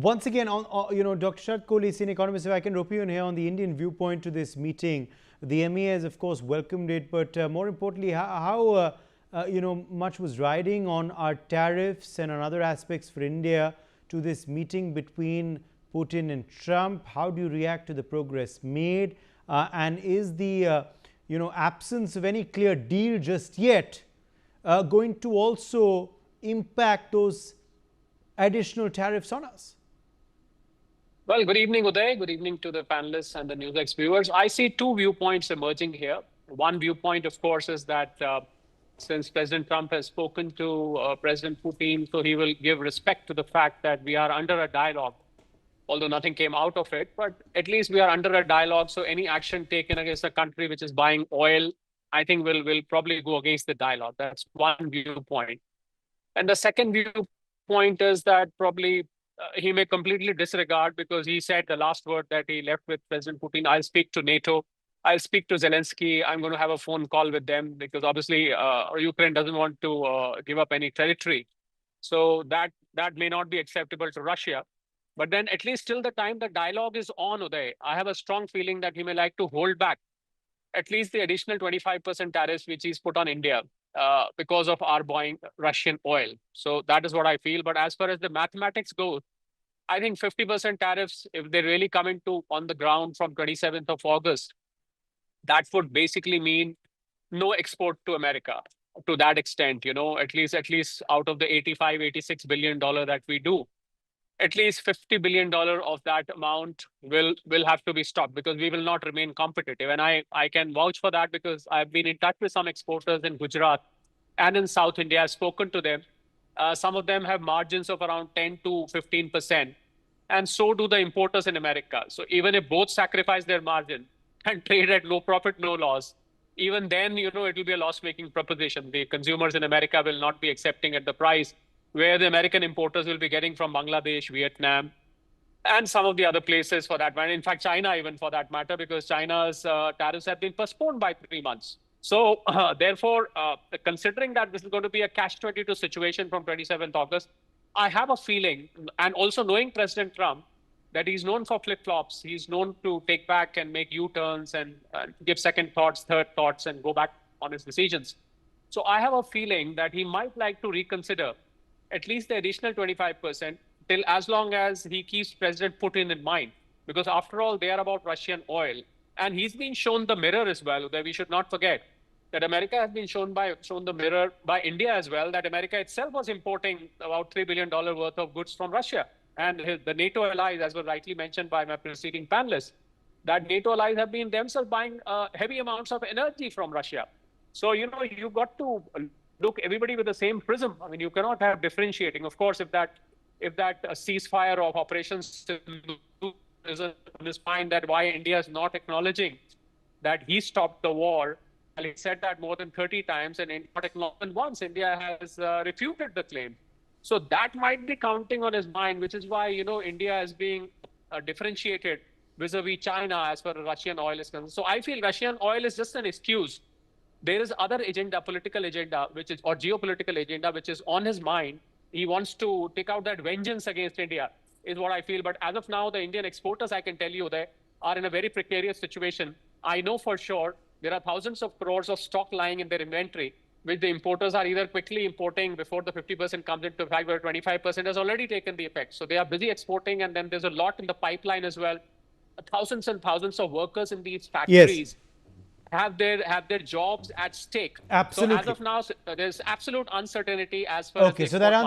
Once again, Dr. Sharad Kohli, senior economist, if I can rope you in here on the Indian viewpoint to this meeting. The MEA has, of course, welcomed it, but more importantly, how much was riding on our tariffs and on other aspects for India to this meeting between Putin and Trump? How do you react to the progress made? And is the absence of any clear deal just yet going to also impact those additional tariffs on us? Well, good evening, Uday. Good evening to the panelists and the NewsX viewers. I see two viewpoints emerging here. One viewpoint, of course, is that since President Trump has spoken to President Putin, so he will give respect to the fact that we are under a dialogue, although nothing came out of it, but at least we are under a dialogue. So any action taken against a country which is buying oil, I think will probably go against the dialogue. That's one viewpoint. And the second viewpoint is that probably he may completely disregard, because he said the last word that he left with President Putin: I'll speak to NATO, I'll speak to Zelensky, I'm going to have a phone call with them, because obviously Ukraine doesn't want to give up any territory. So that may not be acceptable to Russia. But then at least till the time the dialogue is on, Uday, I have a strong feeling that he may like to hold back at least the additional 25% tariffs which he's put on India because of our buying Russian oil. So that is what I feel. But as far as the mathematics goes, I think 50% tariffs, if they really come into on the ground from 27th of August, that would basically mean no export to America to that extent, at least out of the $86 billion that we do. At least $50 billion of that amount will have to be stopped, because we will not remain competitive. And I can vouch for that, because I've been in touch with some exporters in Gujarat and in South India. I've spoken to them. Some of them have margins of around 10 to 15%. And so do the importers in America. So even if both sacrifice their margin and trade at low profit, no loss, even then, it will be a loss-making proposition. The consumers in America will not be accepting at the price where the American importers will be getting from Bangladesh, Vietnam, and some of the other places for that matter. In fact, China even for that matter, because China's tariffs have been postponed by 3 months. So therefore, considering that this is going to be a catch-22 situation from 27th August, I have a feeling, and also knowing President Trump, that he's known for flip-flops. He's known to take back and make U-turns and give second thoughts, third thoughts, and go back on his decisions. So I have a feeling that he might like to reconsider at least the additional 25%, till as long as he keeps President Putin in mind. Because after all, they are about Russian oil. And he's been shown the mirror as well, that we should not forget that America has been shown the mirror by India as well, that America itself was importing about $3 billion worth of goods from Russia. And the NATO allies, as was rightly mentioned by my preceding panelists, that NATO allies have been themselves buying heavy amounts of energy from Russia. So, you've got to look everybody with the same prism. I mean, you cannot have differentiating. Of course, if that ceasefire of operations is fine, that why India is not acknowledging that he stopped the war. Well, he said that more than 30 times, and not acknowledged once. India has refuted the claim. So that might be counting on his mind, which is why, India is being differentiated vis-a-vis China as far as Russian oil is concerned. So I feel Russian oil is just an excuse. There is other agenda, political agenda, or geopolitical agenda, which is on his mind. He wants to take out that vengeance against India, is what I feel. But as of now, the Indian exporters, I can tell you, they are in a very precarious situation. I know for sure there are thousands of crores of stock lying in their inventory, which the importers are either quickly importing before the 50% comes into effect, where 25% has already taken the effect. So they are busy exporting, and then there's a lot in the pipeline as well. Thousands and thousands of workers in these factories. Yes. Have their jobs at stake. Absolutely. So as of now, there's absolute uncertainty as far as okay, so that answers